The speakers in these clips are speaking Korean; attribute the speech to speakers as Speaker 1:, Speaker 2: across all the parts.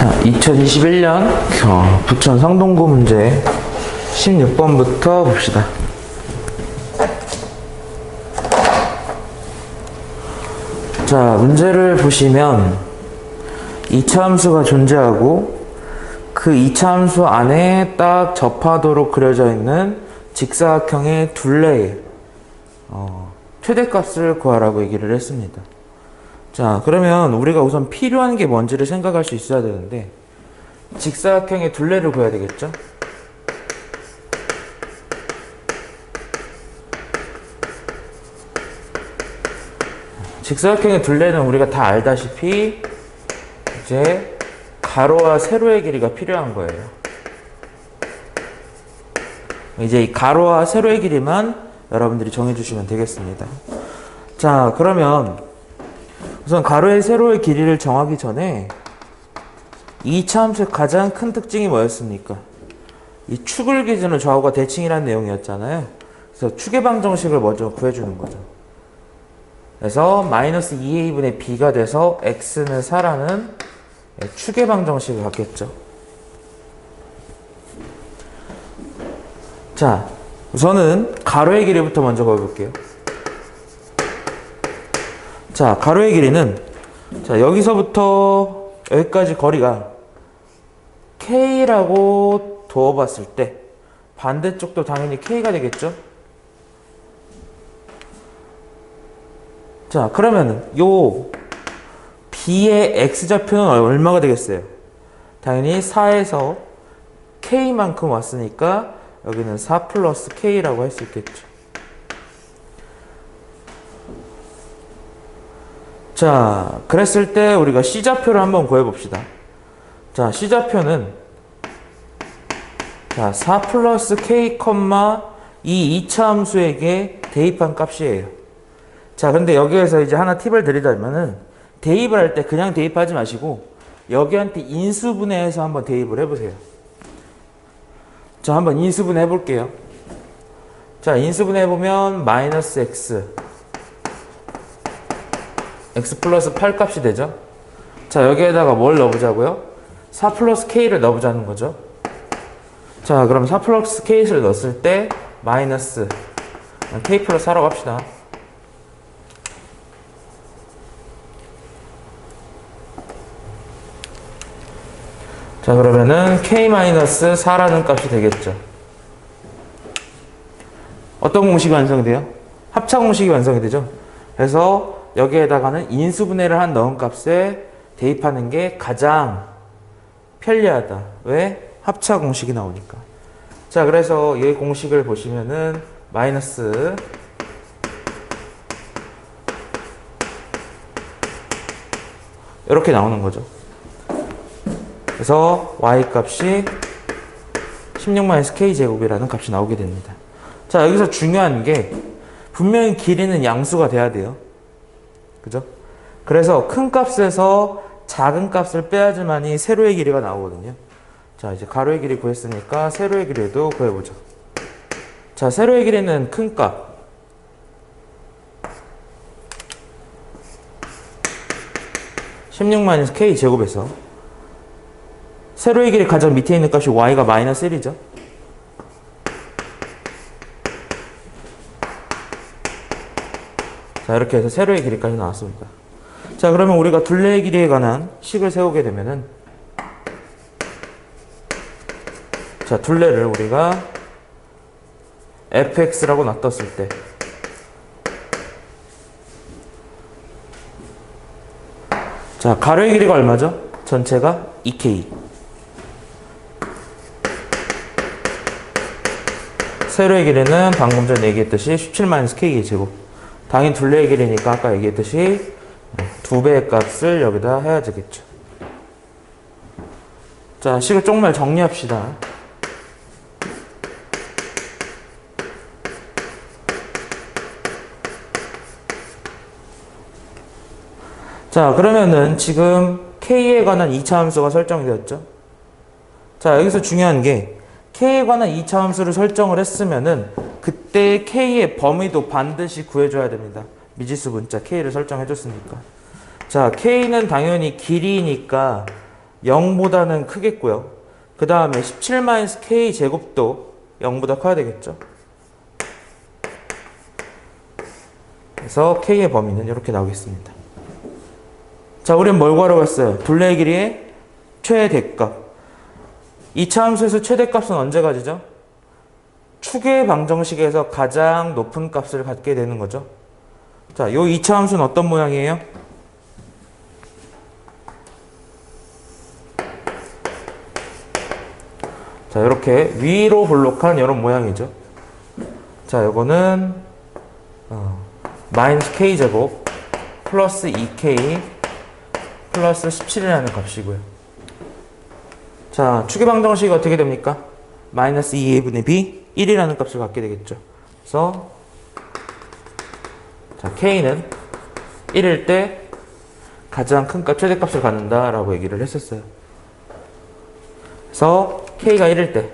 Speaker 1: 자, 2021년 부천 상동고 문제 16번부터 봅시다. 자, 문제를 보시면 2차 함수가 존재하고 그 2차 함수 안에 딱 접하도록 그려져 있는 직사각형의 둘레의 최대값을 구하라고 얘기를 했습니다. 자, 그러면 우리가 우선 필요한 게 뭔지를 생각할 수 있어야 되는데 직사각형의 둘레를 구해야 되겠죠? 직사각형의 둘레는 우리가 다 알다시피 이제 가로와 세로의 길이가 필요한 거예요. 이제 이 가로와 세로의 길이만 여러분들이 정해주시면 되겠습니다. 자, 그러면 우선 가로의 세로의 길이를 정하기 전에 2차 함수의 가장 큰 특징이 뭐였습니까? 이 축을 기준으로 좌우가 대칭이라는 내용이었잖아요. 그래서 축의 방정식을 먼저 구해주는 거죠. 그래서 마이너스 2a분의 b가 돼서 x는 4라는 축의 방정식을 갖겠죠. 자, 우선은 가로의 길이부터 먼저 구해볼게요. 자, 가로의 길이는 자, 여기서부터 여기까지 거리가 k라고 두어봤을 때 반대쪽도 당연히 k가 되겠죠? 자, 그러면은 요 b의 x좌표는 얼마가 되겠어요? 당연히 4에서 k만큼 왔으니까 여기는 4 플러스 k라고 할 수 있겠죠. 자, 그랬을 때 우리가 C좌표를 한번 구해봅시다. 자, C좌표는 자, 4 플러스 K, 이 2차 함수에게 대입한 값이에요. 자, 근데 여기에서 이제 하나 팁을 드리자면은 대입을 할 때 그냥 대입하지 마시고 여기한테 인수분해해서 한번 대입을 해보세요. 자, 한번 인수분해 해볼게요. 자, 인수분해 해보면 마이너스 x 플러스 8 값이 되죠. 자, 여기에다가 뭘 넣어보자고요? 4 플러스 k를 넣어보자는 거죠. 자, 그럼 4 플러스 k를 넣었을 때 마이너스 k 플러스 4라고 합시다. 자, 그러면은 k 마이너스 4라는 값이 되겠죠. 어떤 공식이 완성돼요? 합차 공식이 완성이 되죠. 그래서 여기에다가는 인수분해를 한 넣은 값에 대입하는 게 가장 편리하다. 왜? 합차 공식이 나오니까. 자, 그래서 이 공식을 보시면은 마이너스 이렇게 나오는 거죠. 그래서 y 값이 16-k 제곱이라는 값이 나오게 됩니다. 자, 여기서 중요한 게 분명히 길이는 양수가 돼야 돼요. 그죠? 그래서 큰 값에서 작은 값을 빼야지만이 세로의 길이가 나오거든요. 자, 이제 가로의 길이 구했으니까 세로의 길이도 구해보죠. 자, 세로의 길이는 큰 값. (16-k) 제곱에서 세로의 길이 가장 밑에 있는 값이 y가 마이너스 1이죠. 자, 이렇게 해서 세로의 길이까지 나왔습니다. 자, 그러면 우리가 둘레의 길이에 관한 식을 세우게 되면은 자, 둘레를 우리가 fx라고 놔뒀을 때 자, 가로의 길이가 얼마죠? 전체가 2k. 세로의 길이는 방금 전에 얘기했듯이 17-k 제곱. 당연히 둘레의 길이니까 아까 얘기했듯이 2배의 값을 여기다 해야 되겠죠. 자, 식을 조금만 정리합시다. 자, 그러면은 지금 k에 관한 2차 함수가 설정이 되었죠. 자, 여기서 중요한 게 k에 관한 2차 함수를 설정을 했으면은 그때 k의 범위도 반드시 구해줘야 됩니다. 미지수 분자 k를 설정해줬으니까. 자, k는 당연히 길이니까 0보다는 크겠고요. 그 다음에 17-k 제곱도 0보다 커야 되겠죠. 그래서 k의 범위는 이렇게 나오겠습니다. 자, 우리는 뭘 구하러갔어요? 둘레의 길이의 최대값. 2차 함수에서 최대값은 언제 가지죠? 축의 방정식에서 가장 높은 값을 갖게 되는 거죠. 자, 요 2차 함수는 어떤 모양이에요? 자, 이렇게 위로 볼록한 이런 모양이죠. 자, 요거는 마이너스 k제곱 플러스 2k 플러스 17이라는 값이고요. 자, 축의 방정식이 어떻게 됩니까? 마이너스 2a분의 b 1이라는 값을 갖게 되겠죠. 그래서 자, k는 1일 때 가장 큰 값, 최대값을 갖는다라고 얘기를 했었어요. 그래서 k가 1일 때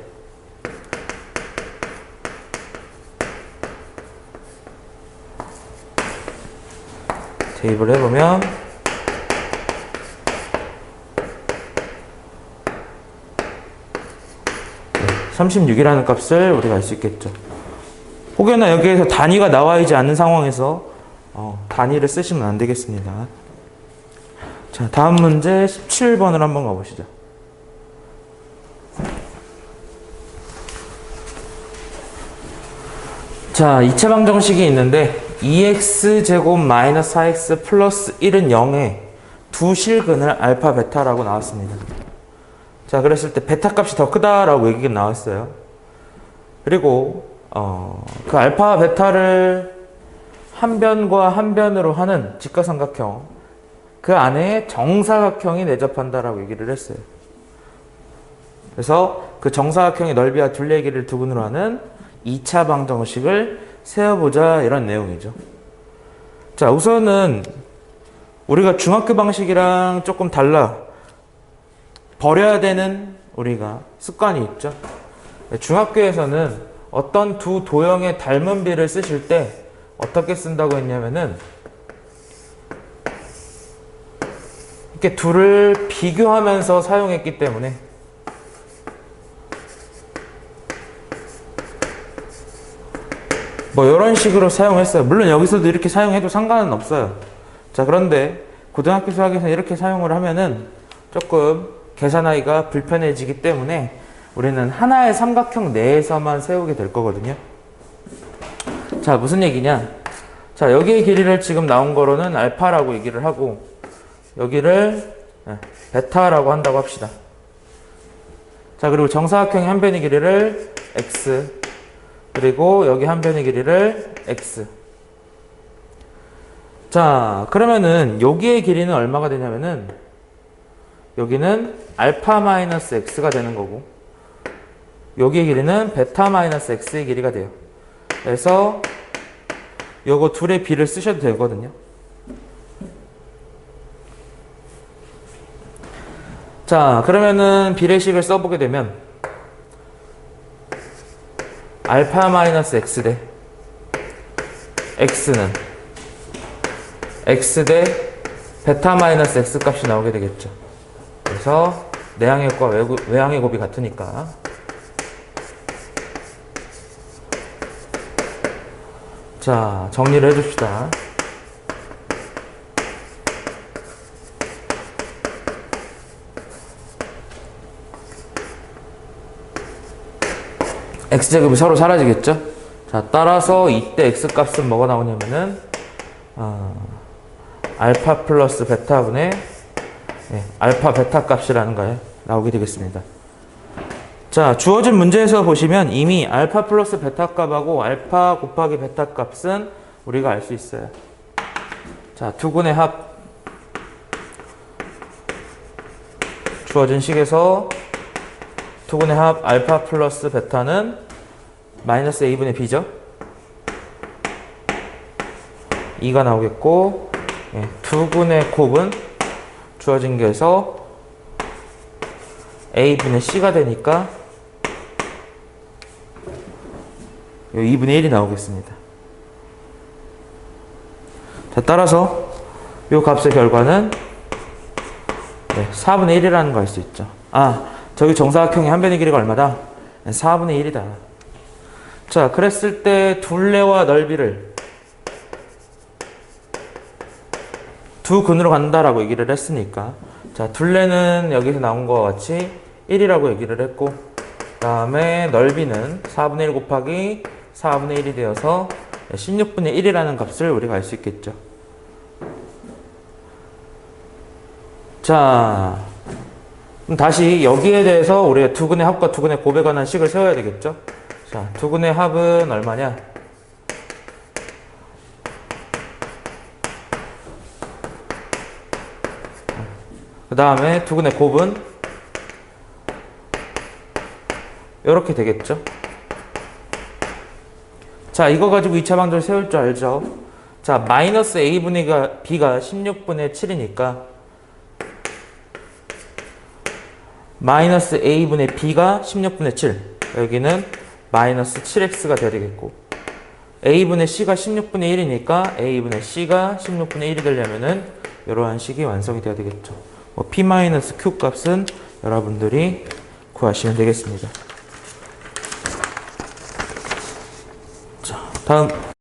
Speaker 1: 대입을 해보면 36이라는 값을 우리가 알 수 있겠죠. 혹여나 여기에서 단위가 나와 있지 않는 상황에서 단위를 쓰시면 안 되겠습니다. 자, 다음 문제 17번을 한번 가보시죠. 자, 2차 방정식이 있는데 2x제곱 마이너스 4x 플러스 1은 0에 두 실근을 알파 베타라고 나왔습니다. 자, 그랬을 때 베타 값이 더 크다라고 얘기가 나왔어요. 그리고 그 알파 베타를 한 변과 한 변으로 하는 직각삼각형, 그 안에 정사각형이 내접한다라고 얘기를 했어요. 그래서 그 정사각형의 넓이와 둘레의 길이를 두근으로 하는 2차 방정식을 세워보자, 이런 내용이죠. 자, 우선은 우리가 중학교 방식이랑 조금 달라 버려야 되는 우리가 습관이 있죠. 중학교에서는 어떤 두 도형의 닮은 비를 쓰실 때 어떻게 쓴다고 했냐면은 이렇게 둘을 비교하면서 사용했기 때문에 뭐 이런 식으로 사용했어요. 물론 여기서도 이렇게 사용해도 상관은 없어요. 자, 그런데 고등학교 수학에서 이렇게 사용을 하면은 조금 계산하기가 불편해지기 때문에 우리는 하나의 삼각형 내에서만 세우게 될 거거든요. 자, 무슨 얘기냐? 자, 여기의 길이를 지금 나온 거로는 알파라고 얘기를 하고 여기를 베타라고 한다고 합시다. 자, 그리고 정사각형의 한 변의 길이를 x, 그리고 여기 한 변의 길이를 x. 자, 그러면은 여기의 길이는 얼마가 되냐면은 여기는 알파 마이너스 x가 되는 거고 여기의 길이는 베타 마이너스 x의 길이가 돼요. 그래서 요거 둘의 비를 쓰셔도 되거든요. 자, 그러면은 비례식을 써보게 되면 알파 마이너스 x 대 x는 x 대 베타 마이너스 x 값이 나오게 되겠죠. 그래서 내항의 곱과 외항의 곱이 같으니까 자, 정리를 해줍시다. x제곱이 서로 사라지겠죠? 자, 따라서 이때 x값은 뭐가 나오냐면은 알파 플러스 베타분의 알파 베타 값이라는 거에 나오게 되겠습니다. 자, 주어진 문제에서 보시면 이미 알파 플러스 베타 값하고 알파 곱하기 베타 값은 우리가 알 수 있어요. 자, 두근의 합 주어진 식에서 두근의 합 알파 플러스 베타는 마이너스 a분의 b죠. 2가 나오겠고 두근의 곱은 주어진 게에서 a분의 c가 되니까 2분의 1이 나오겠습니다. 자, 따라서 이 값의 결과는 네, 4분의 1이라는 거 알 수 있죠. 아, 저기 정사각형의 한 변의 길이가 얼마다? 4분의 1이다. 자, 그랬을 때 둘레와 넓이를 두 근으로 간다라고 얘기를 했으니까, 자, 둘레는 여기서 나온 것과 같이 1이라고 얘기를 했고, 그 다음에 넓이는 4분의 1 곱하기 4분의 1이 되어서 16분의 1이라는 값을 우리가 알 수 있겠죠. 자, 그럼 다시 여기에 대해서 우리가 두근의 합과 두근의 곱에 관한 식을 세워야 되겠죠. 자, 두근의 합은 얼마냐? 그 다음에 두근의 곱은 이렇게 되겠죠. 자, 이거 가지고 2차 방정을 세울 줄 알죠. 자, 마이너스 a분의 b가 16분의 7이니까 마이너스 a분의 b가 16분의 7, 여기는 마이너스 7x가 돼야 되겠고, a분의 c가 16분의 1이니까 a분의 c가 16분의 1이 되려면은 이러한 식이 완성이 돼야 되겠죠. p-q 값은 여러분들이 구하시면 되겠습니다. 자, 다음